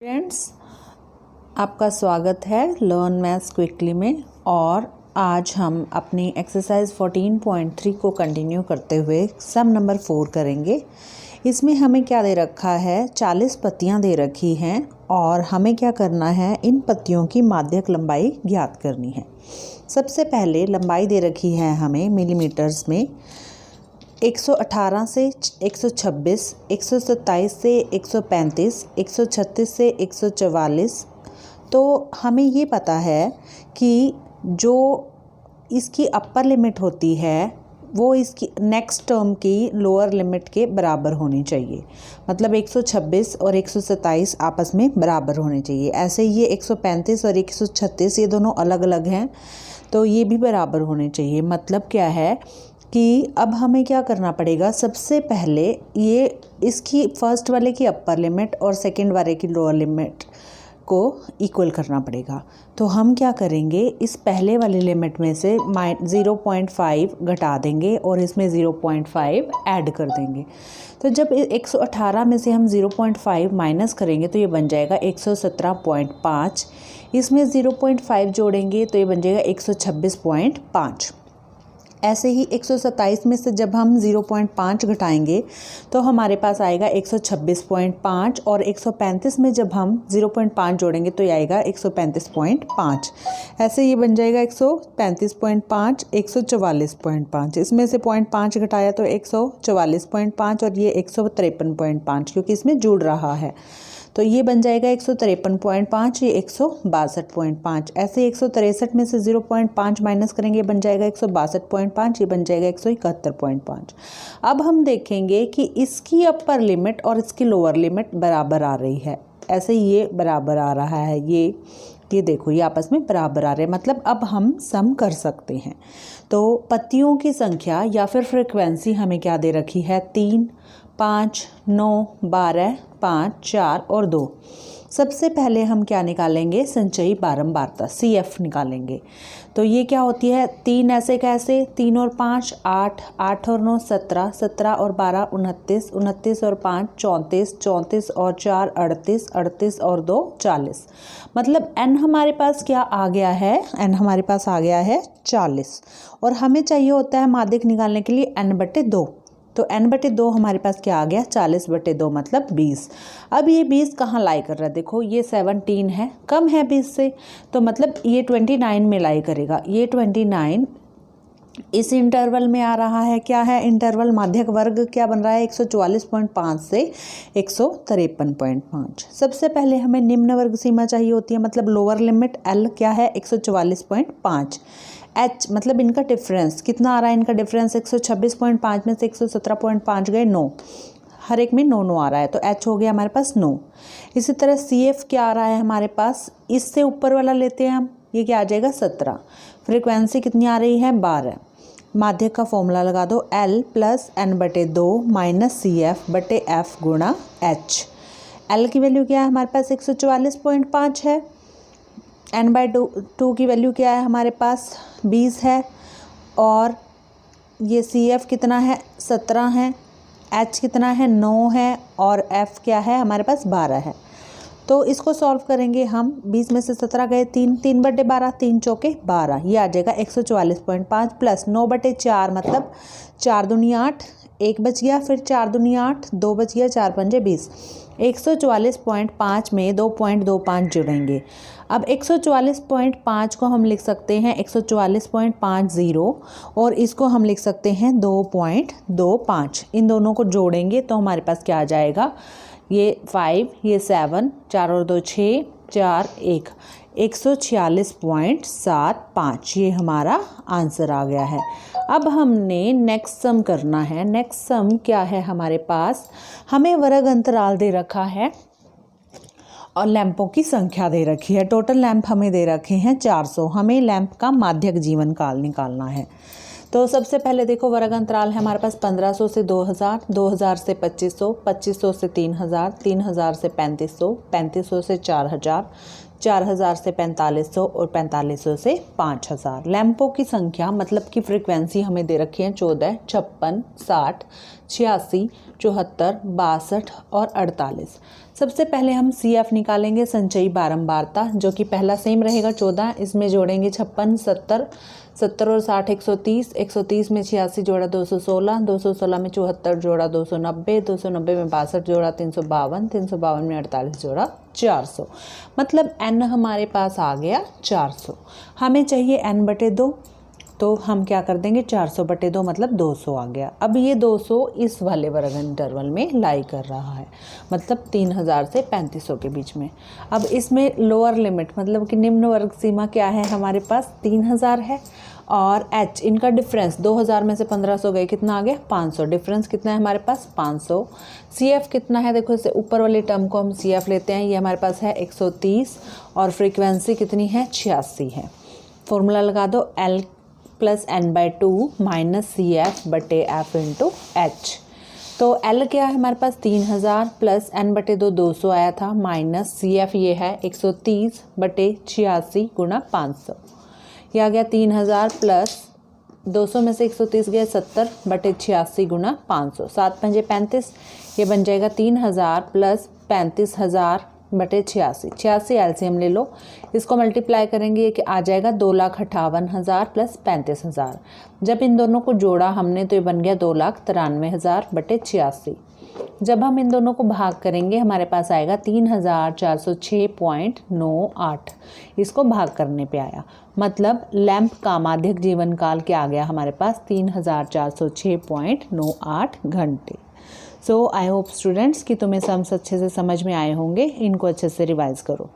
Friends, आपका स्वागत है लर्न मैथ्स क्विकली में। और आज हम अपनी एक्सरसाइज 14.3 को कंटिन्यू करते हुए सम नंबर 4 करेंगे। इसमें हमें क्या दे रखा है, 40 पत्तियां दे रखी हैं और हमें क्या करना है, इन पत्तियों की माध्यक लंबाई ज्ञात करनी है। सबसे पहले लंबाई दे रखी है हमें मिलीमीटर्स में 118 से 126, 127 से 135, 136 से 144। तो हमें ये पता है कि जो इसकी अपर लिमिट होती है वो इसकी नेक्स्ट टर्म की लोअर लिमिट के बराबर होनी चाहिए। मतलब 126 और 127 आपस में बराबर होने चाहिए। ऐसे ये 135 और 136 ये दोनों अलग अलग हैं, तो ये भी बराबर होने चाहिए। मतलब क्या है कि अब हमें क्या करना पड़ेगा, सबसे पहले ये इसकी फर्स्ट वाले की अपर लिमिट और सेकंड वाले की लोअर लिमिट को इक्वल करना पड़ेगा। तो हम क्या करेंगे, इस पहले वाली लिमिट में से 0.5 घटा देंगे और इसमें 0.5 ऐड कर देंगे। तो जब 118 में से हम 0.5 माइनस करेंगे तो ये बन जाएगा 117.5। इसमें 0.5 जोड़ेंगे तो ये बन जाएगा 126.5। ऐसे ही 127 में से जब हम 0.5 घटाएंगे तो हमारे पास आएगा 126.5 और 135 में जब हम 0.5 जोड़ेंगे तो ये आएगा 135.5। ऐसे ये बन जाएगा 135.5, 144.5। इसमें से 0.5 घटाया तो 144.5 और ये 153.5 क्योंकि इसमें जुड़ रहा है, तो ये बन जाएगा 153.5, ये 162.5। ऐसे 163 में से 0.5 माइनस करेंगे, बन जाएगा 162.5, ये बन जाएगा 171.5। अब हम देखेंगे कि इसकी अपर लिमिट और इसकी लोअर लिमिट बराबर आ रही है। ऐसे ये बराबर आ रहा है, ये देखो ये आपस में बराबर आ रहे हैं। मतलब अब हम सम कर सकते हैं। तो पत्तियों की संख्या या फिर फ्रिक्वेंसी हमें क्या दे रखी है, 3, 5, 9, 12, 5, 4 और 2। सबसे पहले हम क्या निकालेंगे, संचयी बारंबारता CF निकालेंगे। तो ये क्या होती है, 3 ऐसे कैसे, 3 और 5 8, 8 और 9 17, 17 और 12 29, 29 और 5 34, 34 और 4 38, 38 और 2 40। मतलब n हमारे पास क्या आ गया है, n हमारे पास आ गया है 40। और हमें चाहिए होता है माध्यक निकालने के लिए n/2। तो n/2 हमारे पास क्या आ गया, 40/2 मतलब 20। अब ये 20 कहाँ लाई कर रहा है, देखो ये 17 है, कम है 20 से, तो मतलब ये 29 में लाई करेगा। ये 29 इस इंटरवल में आ रहा है। क्या है इंटरवल, माध्यक वर्ग क्या बन रहा है, 144.5 से 153.5। सबसे पहले हमें निम्न वर्ग सीमा चाहिए होती है, मतलब लोअर लिमिट L क्या है 144.5। H मतलब इनका डिफरेंस कितना आ रहा है, इनका डिफरेंस 126.5 में से 117.5 गए 9, हर एक में 9 9 आ रहा है, तो H हो गया हमारे पास 9। इसी तरह CF क्या आ रहा है हमारे पास, इससे ऊपर वाला लेते हैं हम, ये क्या आ जाएगा 17। फ्रिक्वेंसी कितनी आ रही है, 12। माध्यक का फॉर्मूला लगा दो, L + n/2 - CF/F गुणा H। L की वैल्यू क्या है हमारे पास 144.5 है, n/2 की वैल्यू क्या है हमारे पास 20 है, और ये CF कितना है 17 है, H कितना है 9 है, और F क्या है हमारे पास 12 है। तो इसको सॉल्व करेंगे हम, 20 में से 17 गए 3, 3/12, 3 चौके 12, ये आ जाएगा 144.5 प्लस 9/4 मतलब 4 दूनी 8, 1 बच गया, फिर 4 दूनी 8, 2 बच गया, 4 पंजे 20। 144.5 में 2.25 जुड़ेंगे। अब 144.5 को हम लिख सकते हैं 144.50 और इसको हम लिख सकते हैं 2.25। इन दोनों को जोड़ेंगे तो हमारे पास क्या आ जाएगा, ये 5, ये 7, 4 और 2 6, 4 1, 146.75 ये हमारा आंसर आ गया है। अब हमने नेक्स्ट सम करना है। नेक्स्ट सम क्या है हमारे पास, हमें वर्ग अंतराल दे रखा है और लैंपों की संख्या दे रखी है। टोटल लैंप हमें दे रखे हैं 400। हमें लैंप का माध्यक जीवन काल निकालना है। तो सबसे पहले देखो वर्ग अंतराल है हमारे पास 1500 से 2000, 2000 से 2500, 2500 से 3000, 3000 से 3500, 3500 से 4000, 4000 से 4500 और 4500 से 5000। लैंपों की संख्या मतलब की फ्रीक्वेंसी हमें दे रखी है 14, 56, 60, 86, 74, 62 और 48। सबसे पहले हम CF निकालेंगे, संचयी बारंबारता, जो कि पहला सेम रहेगा 14, इसमें जोड़ेंगे 56, 70, 70 और 60 130, 130 में 86 जोड़ा 216, 216 में 74 जोड़ा 290, 290 में 62 जोड़ा 352, 352 में 48 जोड़ा 400, मतलब n हमारे पास आ गया 400। हमें चाहिए n/2, तो हम क्या कर देंगे 400/2 मतलब 200 आ गया। अब ये 200 इस वाले वर्ग इंटरवल में लाई कर रहा है, मतलब 3000 से 3500 के बीच में। अब इसमें लोअर लिमिट मतलब कि निम्न वर्ग सीमा क्या है, हमारे पास 3000 है, और h इनका डिफरेंस 2000 में से 1500 गए, कितना आ गया 500, डिफरेंस कितना है हमारे पास 500। CF कितना है, देखो इसे ऊपर वाली टर्म को हम CF लेते हैं, ये हमारे पास है 130, और फ्रीक्वेंसी कितनी है 86 है। फॉर्मूला लगा दो, L + n/2 - CF/F × H। तो L क्या है हमारे पास 3000 + n/2 200 आया था, माइनस CF ये है 130/86 × 500, ये आ गया 3000 प्लस 200 में से 130 गए 70/86 × 500, 7 पंजे 35, ये बन जाएगा 3000 + 35,000/86, 86 LCM ले लो, इसको मल्टीप्लाई करेंगे ये कि आ जाएगा 2,58,000 + 35,000। जब इन दोनों को जोड़ा हमने तो ये बन गया 2,93,000/86। जब हम इन दोनों को भाग करेंगे हमारे पास आएगा 3,406.98, इसको भाग करने पे आया, मतलब लैंप का माध्यक जीवन काल क्या आ गया हमारे पास 3,406.98 घंटे। सो आई होप स्टूडेंट्स कि तुम्हें सम्स अच्छे से समझ में आए होंगे, इनको अच्छे से रिवाइज करो।